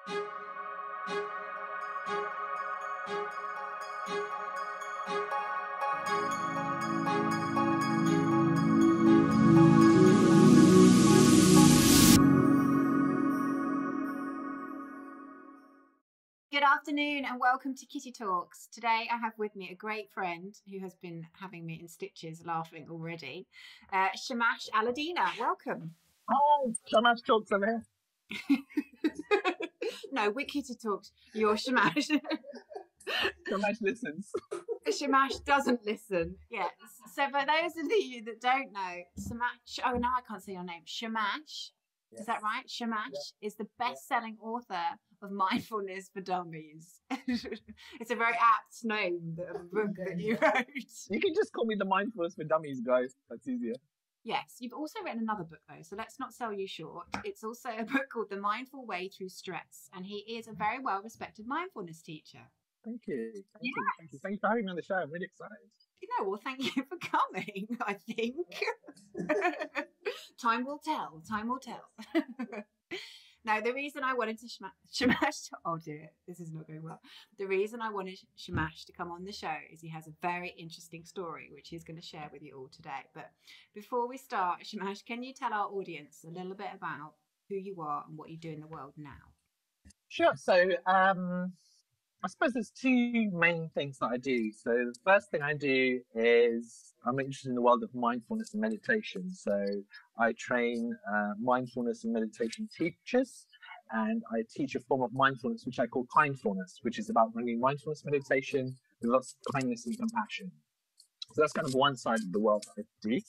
Good afternoon and welcome to Kitty Talks. Today I have with me a great friend who has been having me in stitches laughing already. Shamash Alidina, welcome. Oh, Shamash talks over here. No, we're Kitty Talks. You're Shamash. Shamash listens. Shamash doesn't listen. Yes. So for those of you that don't know, Shamash, oh no, I can't say your name. Shamash, yes. Is that right? Shamash is the best-selling author of Mindfulness for Dummies. It's a very apt name of a book that you wrote. You can just call me the Mindfulness for Dummies, guys. That's easier. Yes, you've also written another book though, so let's not sell you short. It's also a book called The Mindful Way Through Stress, and he is a very well-respected mindfulness teacher. Thank you. Thank you for having me on the show. I'm really excited. Well, thank you for coming, I think. Time will tell. Time will tell. Now, the reason I wanted to Shamash, oh dear, this is not going well. The reason I wanted Shamash to come on the show is he has a very interesting story, which he's going to share with you all today. But before we start, Shamash, can you tell our audience a little bit about who you are and what you do in the world now? Sure. So, I suppose there's two main things that I do. So the first thing I do is I'm interested in the world of mindfulness and meditation. So I train mindfulness and meditation teachers, and I teach a form of mindfulness which I call kindfulness, which is about bringing mindfulness meditation with lots of kindness and compassion. So that's kind of one side of the world that I do.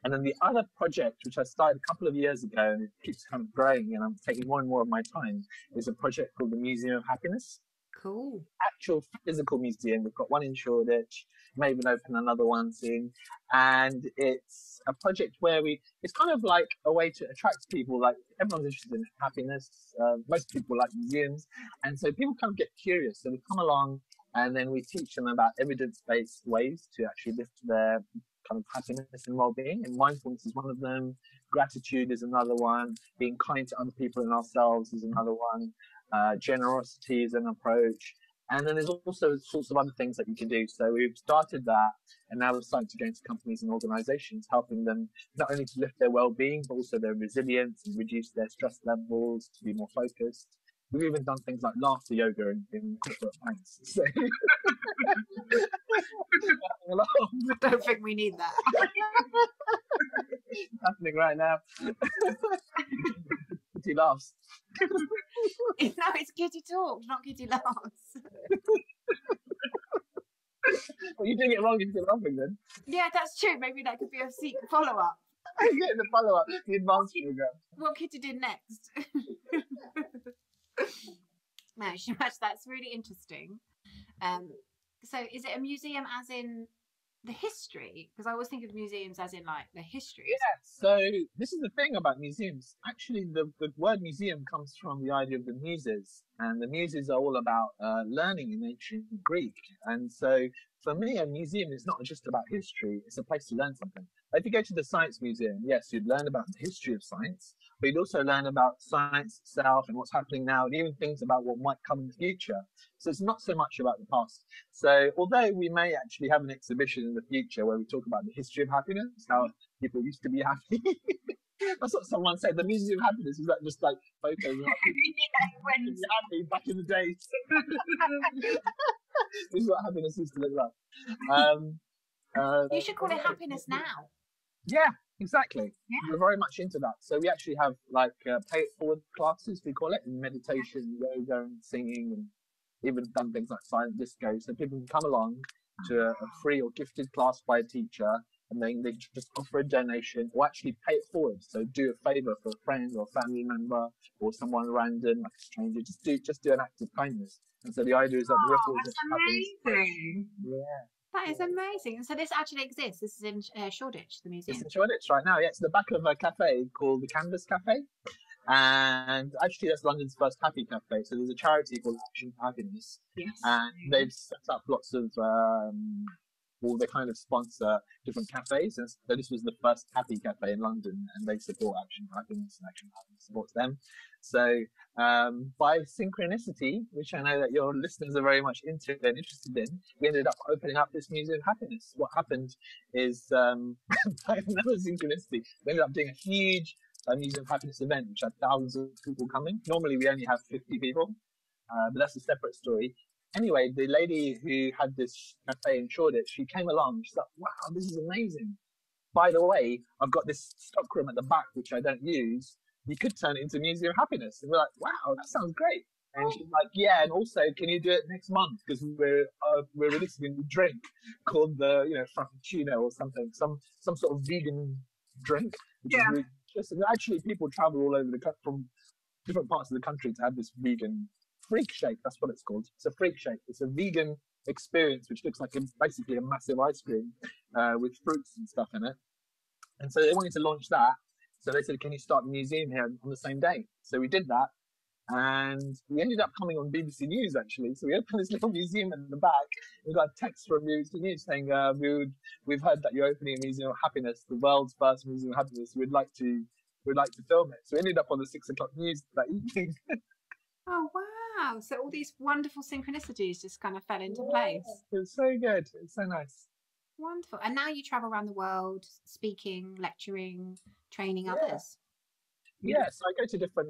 And then the other project, which I started a couple of years ago, and it keeps kind of growing, and I'm taking more and more of my time, is a project called the Museum of Happiness. Cool. Actual physical museum. We've got one in Shoreditch, maybe open another one soon. And it's a project where it's kind of like a way to attract people. Like everyone's interested in happiness. Most people like museums. And so people kind of get curious. So we come along and then we teach them about evidence-based ways to actually lift their kind of happiness and well-being. And mindfulness is one of them. Gratitude is another one. Being kind to other people and ourselves is another one. Generosity is an approach, and then there's also sorts of other things that you can do. So we've started that, and now we're starting to go into companies and organizations, helping them not only to lift their well-being, but also their resilience and reduce their stress levels, to be more focused. We've even done things like laughter yoga in corporate banks. So I don't think we need that. Happening right now. Kitty laughs. No, it's Kitty Talk, not Kitty Laughs. Well, you're doing it wrong if you're laughing then. Yeah, that's true. Maybe that could be a secret follow-up. I'm getting the follow-up, the advanced program. What Kitty did next. No, Shamash, that's really interesting. So is it a museum as in the history? Because I always think of museums as in like the history. Yeah, so this is the thing about museums. Actually, the word museum comes from the idea of the muses, and the muses are all about learning in ancient Greek. And so for me, a museum is not just about history, it's a place to learn something. If you go to the Science Museum, yes, you'd learn about the history of science, but you'd also learn about science itself and what's happening now, and even things about what might come in the future. So it's not so much about the past. So although we may actually have an exhibition in the future where we talk about the history of happiness, how people used to be happy. That's what someone said. The Museum of Happiness is that just like photos of happy back in the days. This is what happiness used to look like. You should call it happiness now. Yeah, exactly. Yeah. We're very much into that. So we actually have like pay it forward classes, we call it, in meditation, yoga, and singing, and even done things like silent disco. So people can come along to a free or gifted class by a teacher, and then they just offer a donation or actually pay it forward. So do a favor for a friend or a family member or someone random, like a stranger. Just do an act of kindness. And so the idea is that the ripples that's amazing. Yeah. That is amazing. And so this actually exists. This is in Shoreditch, the museum. It's in Shoreditch right now. Yeah, it's the back of a cafe called the Canvas Cafe. And actually, that's London's first happy cafe. So there's a charity called Action for Happiness. Yes. And they've set up lots of or they kind of sponsor different cafes. And so this was the first happy cafe in London, and they support Action Happiness, and Action Happiness supports them. So by synchronicity, which I know that your listeners are very much into and interested in, we ended up opening up this Museum of Happiness. What happened is, by another synchronicity, we ended up doing a huge Museum of Happiness event, which had thousands of people coming. Normally, we only have 50 people, but that's a separate story. Anyway, the lady who had this cafe in Shoreditch, she came along. She's like, wow, this is amazing. By the way, I've got this stockroom at the back, which I don't use. You could turn it into a Museum of Happiness. And we're like, wow, that sounds great. And she's like, yeah, and also, can you do it next month? Because we're releasing a new drink called the, Frappuccino or something, some sort of vegan drink, which is really interesting. Actually, people travel all over the country from different parts of the country to have this vegan freak shake. That's what it's called. It's a freak shake. It's a vegan experience, which looks like basically a massive ice cream with fruits and stuff in it. And so they wanted to launch that. So they said, can you start the museum here on the same day? So we did that. And we ended up coming on BBC News, actually. So we opened this little museum in the back. We got a text from BBC News saying, we've heard that you're opening a Museum of Happiness, the world's first Museum of Happiness. We'd like to film it. So we ended up on the 6 o'clock news that evening. Oh, wow. So all these wonderful synchronicities just kind of fell into place. It's so good. It's so nice. Wonderful. And now you travel around the world, speaking, lecturing, training others. Yeah, so I go to different,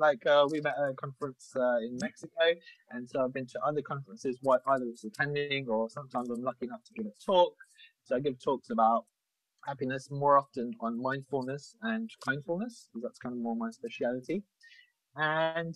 we met at a conference in Mexico, and so I've been to other conferences, either it's attending or sometimes I'm lucky enough to give a talk. So I give talks about happiness, more often on mindfulness and kindfulness, because that's kind of more my speciality. And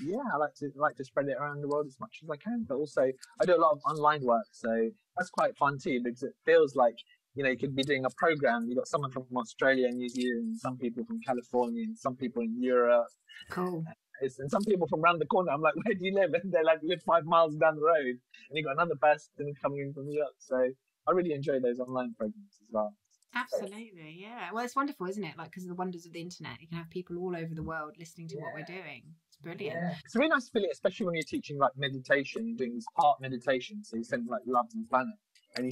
yeah, I like to spread it around the world as much as I can, but also I do a lot of online work, so that's quite fun too, because it feels like, you could be doing a program. You got someone from Australia and New Zealand, some people from California, and some people in Europe. Cool. And some people from around the corner. I'm like, where do you live? And they're like, live 5 miles down the road. And you got another person coming in from New York. So I really enjoy those online programs as well. Absolutely, yeah. Well, it's wonderful, isn't it? Like, because of the wonders of the internet, you can have people all over the world listening to what we're doing. It's brilliant. Yeah. It's a really nice feeling, especially when you're teaching like meditation, you're doing this heart meditation. So you send like love to the planet, and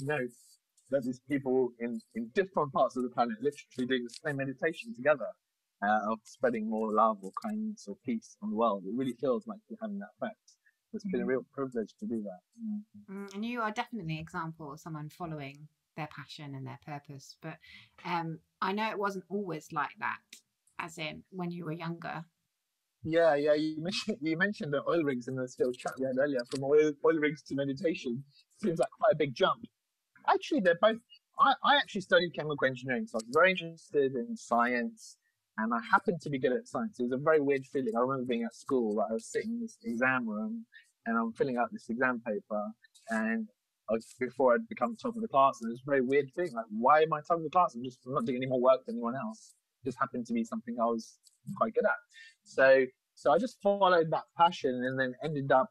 that there's people in different parts of the planet literally doing the same meditation together of spreading more love or kindness or peace on the world. It really feels like you're having that effect. It's been a real privilege to do that. And you are definitely an example of someone following their passion and their purpose. But I know it wasn't always like that, as in when you were younger. Yeah. You mentioned the oil rigs in this little chat we had earlier. From oil rigs to meditation seems like quite a big jump. Actually, they're both. I actually studied chemical engineering, so I was very interested in science, and I happened to be good at science. It was a very weird feeling. I remember being at school, I was sitting in this exam room, and I'm filling out this exam paper, and before I'd become top of the class, and it was a very weird thing. Like, why am I top of the class? I'm not doing any more work than anyone else. It just happened to be something I was quite good at. So I just followed that passion, and then ended up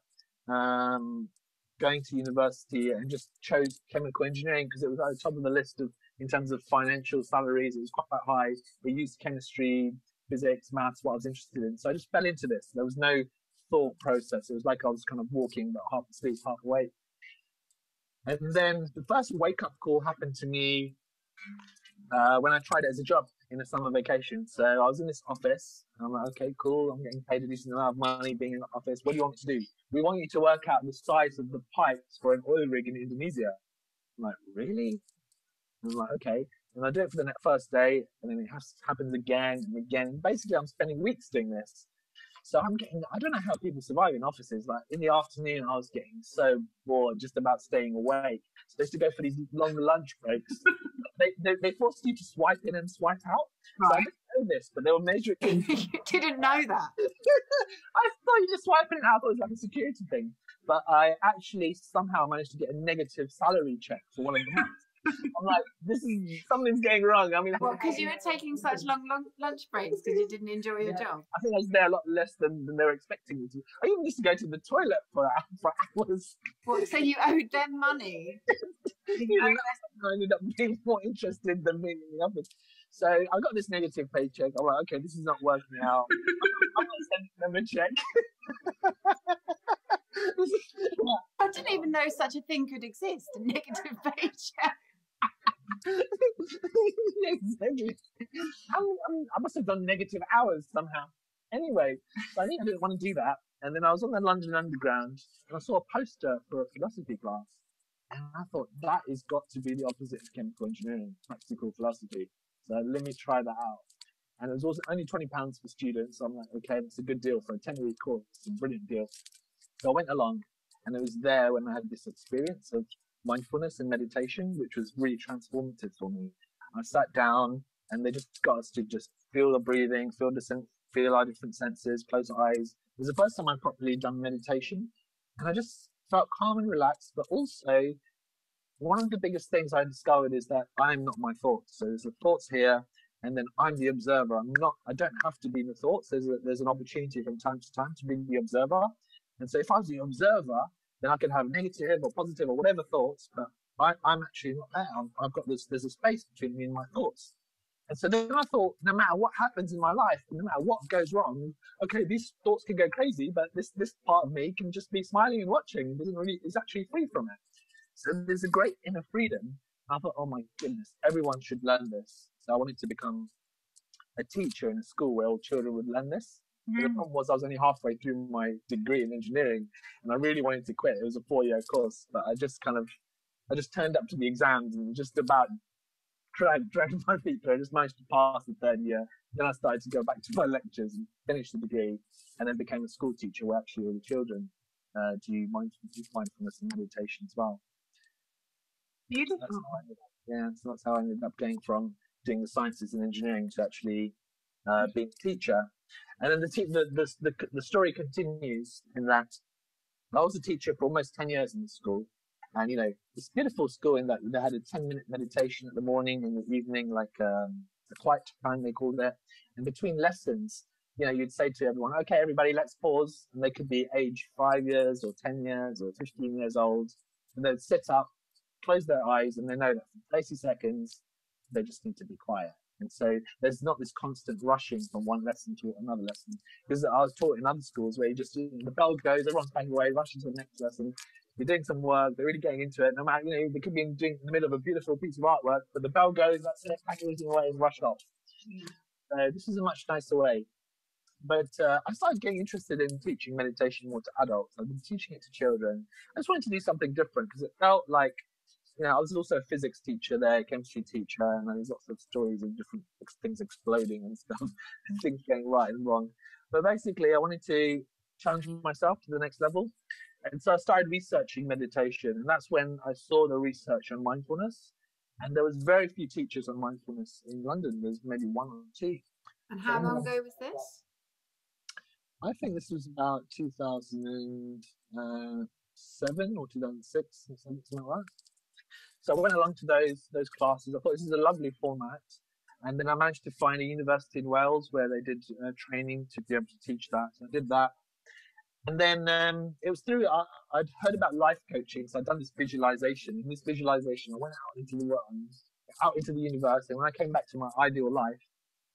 going to university and just chose chemical engineering because it was at the top of the list in terms of financial salaries. It was quite high. We used chemistry, physics, maths, what I was interested in. So I just fell into this. There was no thought process. It was like I was kind of walking, but half asleep, half awake. And then the first wake-up call happened to me when I tried it as a job in a summer vacation. So I was in this office, and I'm like, okay, cool. I'm getting paid a decent amount of money being in the office. What do you want me to do? We want you to work out the size of the pipes for an oil rig in Indonesia. I'm like, really? And I'm like, okay. And I do it for the first day, and then it happens again and again. Basically, I'm spending weeks doing this. So I don't know how people survive in offices. Like in the afternoon, I was getting so bored just about staying awake. So I used to go for these long lunch breaks. They forced you to swipe in and swipe out. Right. So I didn't know this, but they were measuring. You didn't know that? I thought you just swiping it out. It was like a security thing. But I actually somehow managed to get a negative salary check for one of the months. I'm like, something's going wrong. I mean, because you were taking such long lunch breaks because you didn't enjoy your job. I think I was there a lot less than they were expecting me to. I even used to go to the toilet for hours. What, so you owed them money? I ended up being more interested than being in the office. So I got this negative paycheck. I'm like, okay, this is not working out. I'm not sending them a check. I didn't even know such a thing could exist, a negative paycheck. Exactly. I must have done negative hours somehow. Anyway, so I think I didn't want to do that. And then I was on the London Underground and I saw a poster for a philosophy class. And I thought, that has got to be the opposite of chemical engineering, practical philosophy. So let me try that out. And it was also only £20 for students. So I'm like, okay, that's a good deal for a 10-week course. It's a brilliant deal. So I went along, and it was there when I had this experience of mindfulness and meditation, which was really transformative for me. I sat down, and they just got us to just feel the breathing, feel our different senses, close our eyes. It was the first time I'd properly done meditation, and I just felt calm and relaxed. But also, one of the biggest things I discovered is that I'm not my thoughts. So there's the thoughts here, and then I'm the observer. I don't have to be in the thoughts. There's an opportunity from time to time to be the observer. And so if I was the observer, then I could have negative or positive or whatever thoughts, but I'm actually not there. I've got there's a space between me and my thoughts. And so then I thought, no matter what happens in my life, no matter what goes wrong, okay, these thoughts can go crazy, but this part of me can just be smiling and watching. It's actually free from it. So there's a great inner freedom. I thought, oh my goodness, everyone should learn this. So I wanted to become a teacher in a school where all children would learn this. But the problem was I was only halfway through my degree in engineering and I really wanted to quit. It was a 4-year course, but I just turned up to the exams and just about dragged my feet through. I just managed to pass the 3rd year. Then I started to go back to my lectures and finish the degree, and then became a school teacher where actually all the children do mindfulness and meditation as well. Beautiful. So that's how I ended up going from doing the sciences and engineering to actually being a teacher. And then the story continues in that I was a teacher for almost 10 years in the school. And, it's a beautiful school in that they had a 10-minute meditation at the morning and the evening, like a quiet time, they called it. And between lessons, you'd say to everyone, okay, everybody, let's pause. And they could be age 5 years or 10 years or 15 years old. And they'd sit up, close their eyes, and they know that for 30 seconds, they just need to be quiet. And so there's not this constant rushing from one lesson to another lesson. Because I was taught in other schools where the bell goes, everyone's banging away, rushing to the next lesson. You're doing some work, they're really getting into it. No matter, they could be in the middle of a beautiful piece of artwork, but the bell goes, that's it, pack everything away and rush off. This is a much nicer way. But I started getting interested in teaching meditation more to adults. I've been teaching it to children. I just wanted to do something different because it felt like, I was also a physics teacher there, chemistry teacher, and there's lots of stories of different things exploding and stuff, and things going right and wrong. But basically, I wanted to challenge myself to the next level. And so I started researching meditation, and that's when I saw the research on mindfulness. And there was very few teachers on mindfulness in London. There's maybe 1 or 2. And how long ago was this? I think this was about 2007 or 2006, something like that. So I went along to those classes. I thought this is a lovely format. And then I managed to find a university in Wales where they did training to be able to teach that. So I did that. And then it was through, I'd heard about life coaching. So I'd done this visualization. In this visualization, I went out into the world, out into the universe. And when I came back to my ideal life,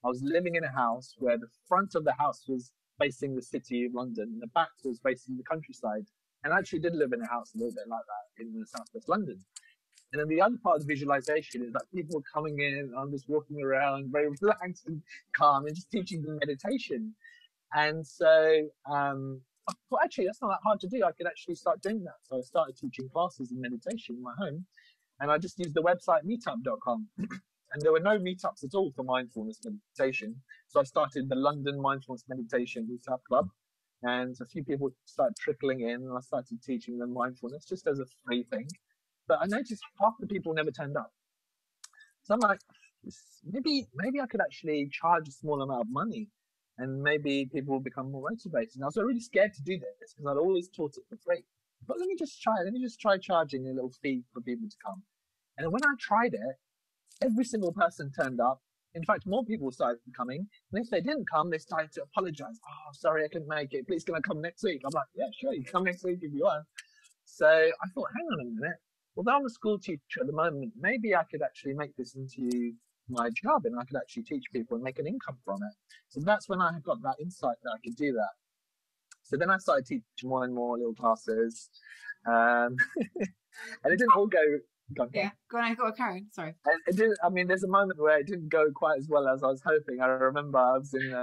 I was living in a house where the front of the house was facing the city of London and the back was facing the countryside. And I actually did live in a house a little bit like that in southwest London. And then the other part of the visualization is that people are coming in, I'm just walking around very relaxed and calm and just teaching them meditation. And so I thought, actually, that's not that hard to do. I could actually start doing that. So I started teaching classes in meditation in my home. And I just used the website meetup.com. And there were no meetups at all for mindfulness meditation. So I started the London Mindfulness Meditation Meetup Club. And a few people started trickling in, and I started teaching them mindfulness just as a free thing. But I noticed half the people never turned up. So I'm like, maybe I could actually charge a small amount of money and maybe people will become more motivated. And I was really scared to do this because I'd always taught it for free. But let me just try charging a little fee for people to come. And when I tried it, every single person turned up. In fact, more people started coming. And if they didn't come, they started to apologize. Oh, sorry, I couldn't make it. Please, can I come next week? I'm like, yeah, sure, you can come next week if you want. So I thought, hang on a minute. Although I'm a school teacher at the moment, maybe I could actually make this into my job and I could actually teach people and make an income from it. So that's when I got that insight that I could do that. So then I started teaching more and more little classes. And it didn't all go Yeah, go on, Karen. Sorry. And it didn't. I mean, there's a moment where it didn't go quite as well as I was hoping. I remember I was in.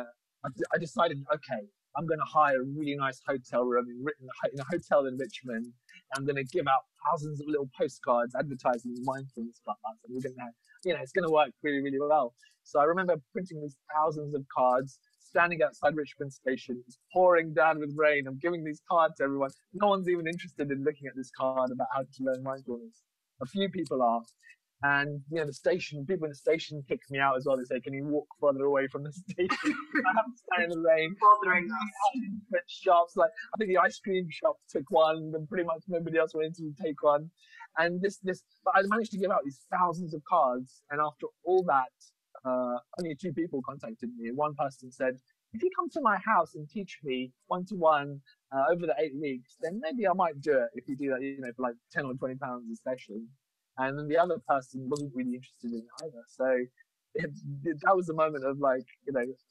I decided, okay, I'm going to hire a really nice hotel room in a hotel in Richmond. I'm going to give out thousands of little postcards advertising mindfulness class, and we're going to have, it's going to work really, really well. So I remember printing these thousands of cards, standing outside Richmond Station, it's pouring down with rain. I'm giving these cards to everyone. No one's even interested in looking at this card about how to learn mindfulness. A few people are. And people in the station kick me out as well. They say, "Can you walk further away from the station?" I have to stand in the rain. Bothering us. Shops, like I think the ice cream shop took one, and pretty much nobody else wanted to take one. And but I managed to give out these thousands of cards. And after all that, only 2 people contacted me. One person said, "If you come to my house and teach me 1-to-1 over the 8 weeks, then maybe I might do it. If you do that, for like £10 or £20 a session." And then the other person wasn't really interested in it either. So that was the moment of like,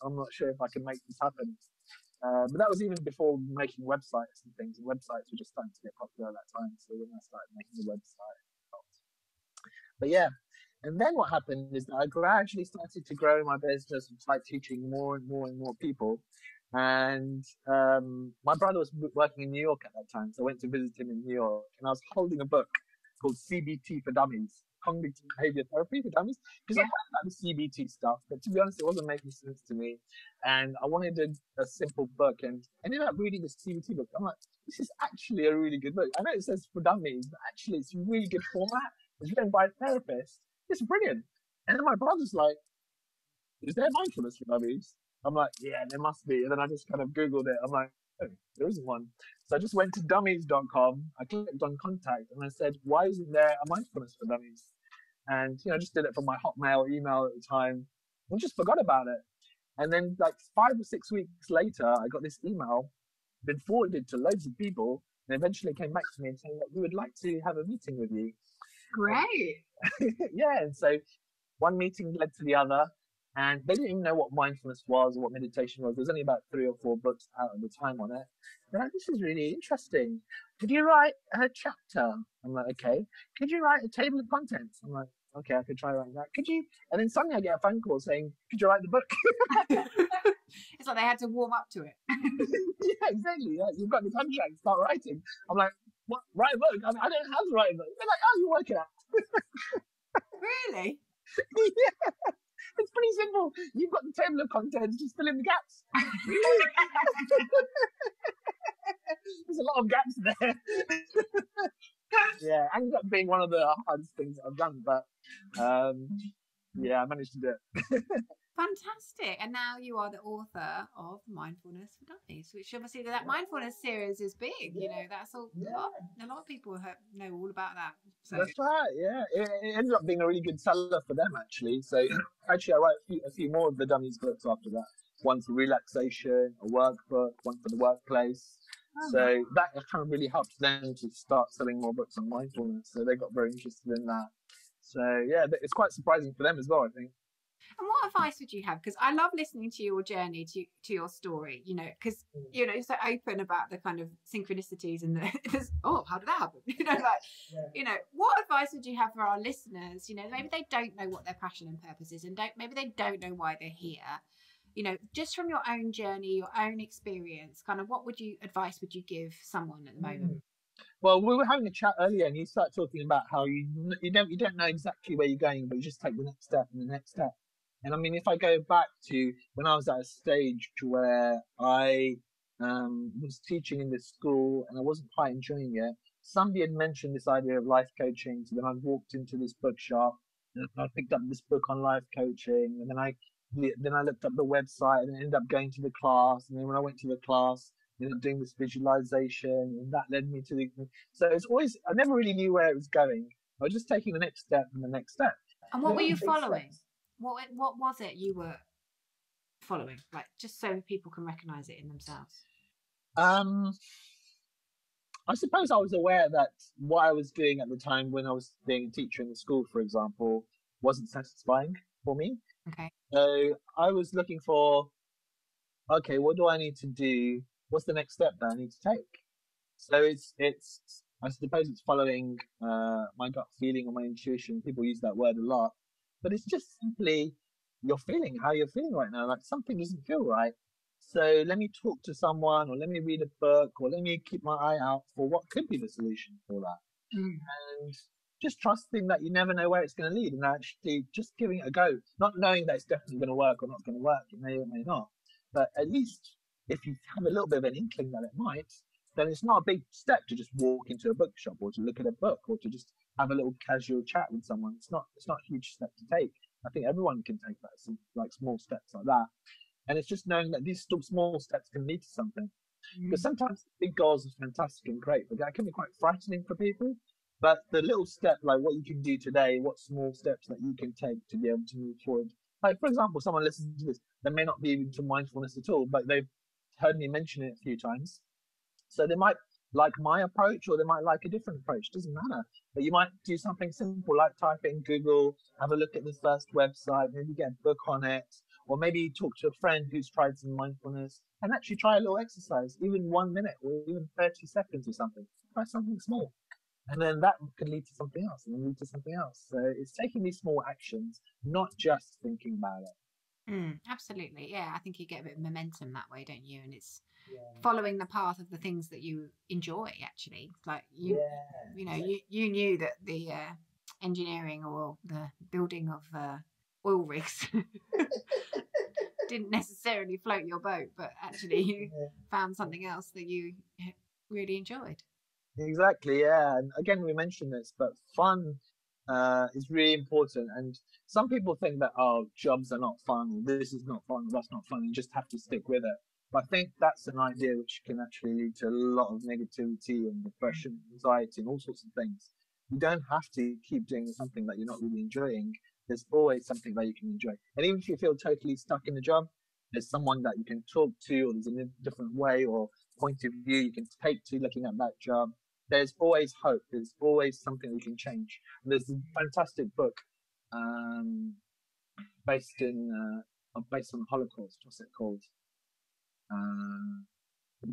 I'm not sure if I can make this happen. But that was even before making websites and things. And websites were just starting to get popular at that time. So when I started making the website. But yeah. And then what happened is that I gradually started to grow my business and start teaching more and more and more people. And my brother was working in New York at that time. So I went to visit him in New York. And I was holding a book called CBT for Dummies, Cognitive Behavior Therapy for Dummies, because I heard about the CBT stuff, but to be honest, it wasn't making sense to me. And I wanted a simple book, and I ended up reading the CBT book. I'm like, this is actually a really good book. I know it says for dummies, but actually it's a really good format. It's written by a therapist. It's brilliant. And then my brother's like, is there mindfulness for dummies? I'm like, yeah, there must be. And then I just kind of Googled it. I'm like, oh, there isn't one. So I just went to dummies.com. I clicked on contact and I said, why isn't there a mindfulness for dummies? And, I just did it from my Hotmail email at the time and just forgot about it. And then like 5 or 6 weeks later, I got this email, been forwarded to loads of people, and eventually came back to me and saying that we would like to have a meeting with you. Great. Yeah. And so one meeting led to the other. And they didn't even know what mindfulness was or what meditation was. There was only about 3 or 4 books out at the time on it. They're like, this is really interesting. Could you write a chapter? I'm like, okay. Could you write a table of contents? I'm like, okay, I could try writing that. Could you? And then suddenly I get a phone call saying, could you write the book? It's like they had to warm up to it. Yeah, exactly. Yeah, you've got the contract, start writing. I'm like, what? Write a book? I don't know how to write a book. They're like, oh, you're working out. Really? Yeah. It's pretty simple. You've got the table of contents, just fill in the gaps. There's a lot of gaps there. Yeah, ended up being one of the hardest things I've done, but yeah, I managed to do it. Fantastic. And now you are the author of Mindfulness for Dummies, which obviously that mindfulness series is big. That's all. A lot of people know all about that. So. That's right. Yeah, it ended up being a really good seller for them actually. So actually, I write a few more of the Dummies books after that. One for relaxation, a workbook, one for the workplace. So that kind of really helped them to start selling more books on mindfulness. So they got very interested in that. So yeah, it's quite surprising for them as well, I think. And what advice would you have? Because I love listening to your journey, to your story, because, you're so open about the kind of synchronicities and how did that happen? What advice would you have for our listeners? Maybe they don't know what their passion and purpose is, and maybe they don't know why they're here. Just from your own journey, your own experience, kind of what advice would you give someone at the moment? Well, we were having a chat earlier, and you started talking about how you don't know exactly where you're going, but you just take the next step and the next step. And I mean, if I go back to when I was at a stage where I was teaching in this school and I wasn't quite enjoying it, somebody had mentioned this idea of life coaching. So then I walked into this bookshop and I picked up this book on life coaching, and then I looked up the website and ended up going to the class. And then when I went to the class, ended up doing this visualization, and that led me to so it's always, I never really knew where it was going. I was just taking the next step and the next step. And what were you following? What was it you were following? Like, just so people can recognize it in themselves. I suppose I was aware that what I was doing at the time when I was being a teacher in the school, for example, wasn't satisfying for me. Okay. So I was looking for, okay, what do I need to do? What's the next step that I need to take? So it's I suppose it's following my gut feeling or my intuition. People use that word a lot, but it's just simply you're feeling how you're feeling right now. Like something doesn't feel right. So let me talk to someone, or let me read a book, or let me keep my eye out for what could be the solution for that. Mm. And just trusting that you never know where it's going to lead, and actually just giving it a go, not knowing that it's definitely going to work or not going to work. It may or may not, but at least if you have a little bit of an inkling that it might, then it's not a big step to just walk into a bookshop or to look at a book or to just have a little casual chat with someone. It's not a huge step to take. I think everyone can take that, some like small steps like that. And it's just knowing that these small steps can lead to something. Because sometimes big goals are fantastic and great, but that can be quite frightening for people. But the little step, like what you can do today, what small steps that you can take to be able to move forward. Like, for example, someone listening to this, they may not be into mindfulness at all, but they've heard me mention it a few times. So they might like my approach, or they might like a different approach. Doesn't matter. But you might do something simple like type in Google, have a look at the first website, maybe get a book on it, or maybe talk to a friend who's tried some mindfulness and actually try a little exercise, even 1 minute or even 30 seconds or something. Try something small. And then that can lead to something else and then lead to something else. So it's taking these small actions, not just thinking about it. Absolutely. Yeah. I think you get a bit of momentum that way, don't you? And it's following the path of the things that you enjoy, actually. Like you knew that the engineering or the building of oil rigs didn't necessarily float your boat, but actually you found something else that you really enjoyed. Exactly, yeah. And again, we mentioned this, but fun is really important. And some people think that, oh, jobs are not fun, this is not fun, that's not fun, you just have to stick with it. But I think that's an idea which can actually lead to a lot of negativity and depression, anxiety, and all sorts of things. You don't have to keep doing something that you're not really enjoying. There's always something that you can enjoy. And even if you feel totally stuck in a job, there's someone that you can talk to, or there's a different way or point of view you can take to looking at that job. There's always hope. There's always something we can change. And there's a fantastic book based on the Holocaust. What's it called?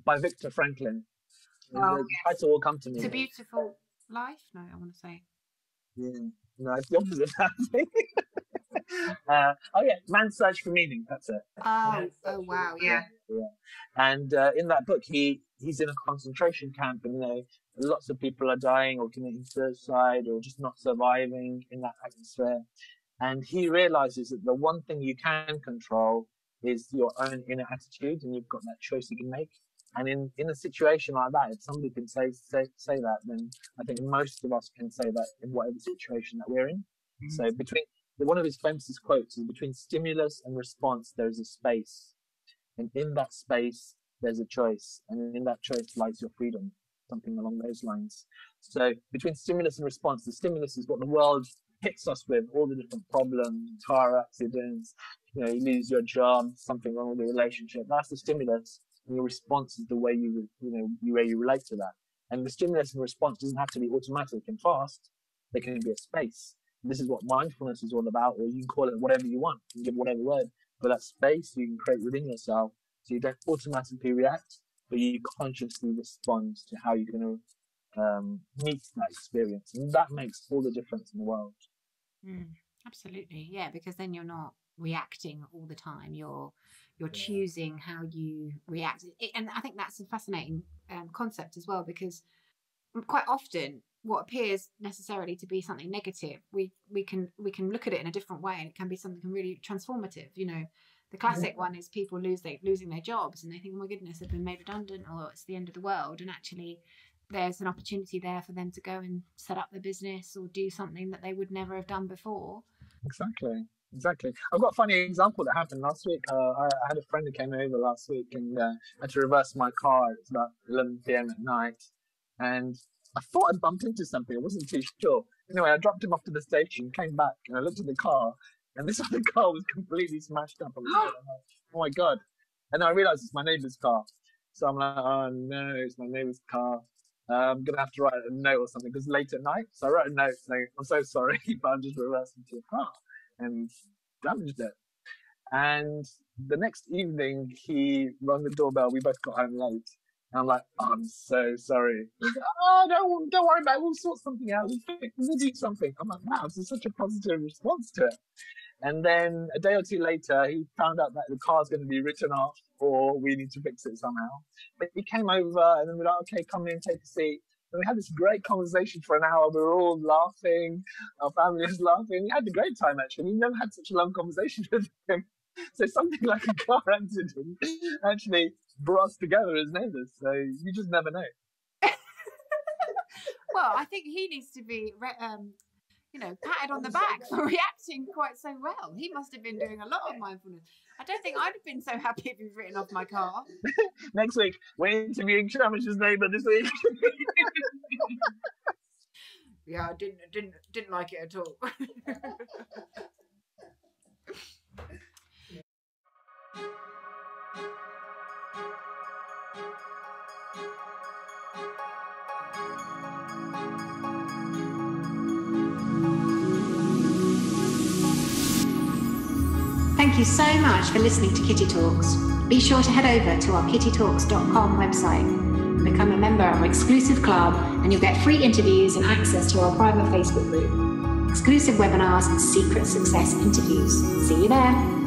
By Viktor Franklin. The title will come to me. It's a Beautiful Life? No, I want to say. Yeah. No, it's the opposite. Man's Search for Meaning. That's it. Oh wow, yeah. And in that book, he's in a concentration camp, and lots of people are dying or committing suicide or just not surviving in that atmosphere. And he realizes that the one thing you can control is your own inner attitude, and you've got that choice you can make. And in a situation like that, if somebody can say that, then I think most of us can say that in whatever situation that we're in. So one of his famous quotes is, between stimulus and response, there is a space. And in that space, there's a choice. And in that choice lies your freedom, something along those lines. So between stimulus and response, the stimulus is what the world hits us with, all the different problems, car accidents, you lose your job, something wrong with the relationship. That's the stimulus. And your response is the way you relate to that. And the stimulus and response doesn't have to be automatic and fast. There can be a space. This is what mindfulness is all about, or you can call it whatever you want. You can give whatever word. But that space you can create within yourself, so you don't automatically react, but you consciously respond to how you're going to meet that experience. And that makes all the difference in the world. Absolutely. Yeah, because then you're not reacting all the time. You're choosing how you react. And I think that's a fascinating concept as well, because quite often what appears necessarily to be something negative, we can look at it in a different way, and it can be something really transformative. The classic one is people losing their jobs, and they think, oh my goodness, they've been made redundant, or it's the end of the world. And actually there's an opportunity there for them to go and set up their business or do something that they would never have done before. Exactly. I've got a funny example that happened last week. I had a friend who came over last week, and I had to reverse my car. It's about 11 p.m. at night, and I thought I'd bumped into something. I wasn't too sure. Anyway, I dropped him off to the station, came back, and I looked at the car, and this other car was completely smashed up. I was like, oh my God. And I realized it's my neighbor's car. So I'm like, oh no, it's my neighbor's car. I'm going to have to write a note or something, because late at night. So I wrote a note saying, I'm so sorry, but I'm just reversing to your car, and damaged it. And the next evening, he rang the doorbell. We both got home late. And I'm like, oh, I'm so sorry. He's like, oh, don't worry about it. We'll sort something out. We'll do something. I'm like, wow, this is such a positive response to it. And then a day or two later, he found out that the car's going to be written off or we need to fix it somehow. But he came over and then we're like, okay, come in, take a seat. And we had this great conversation for an hour. We were all laughing. Our family was laughing. We had a great time, actually. We never had such a long conversation with him. So something like a car accident actually brought us together as neighbours. So you just never know. Well, I think he needs to be, patted on the back for reacting quite so well. He must have been doing a lot of mindfulness. I don't think I'd have been so happy if he'd written off my car. Next week, we're interviewing Shamash's neighbour this week. Yeah, I didn't like it at all. Thank you so much for listening to Kitty Talks. Be sure to head over to our kittytalks.com website and become a member of our exclusive club, and you'll get free interviews and access to our private Facebook group, exclusive webinars and secret success interviews. See you there.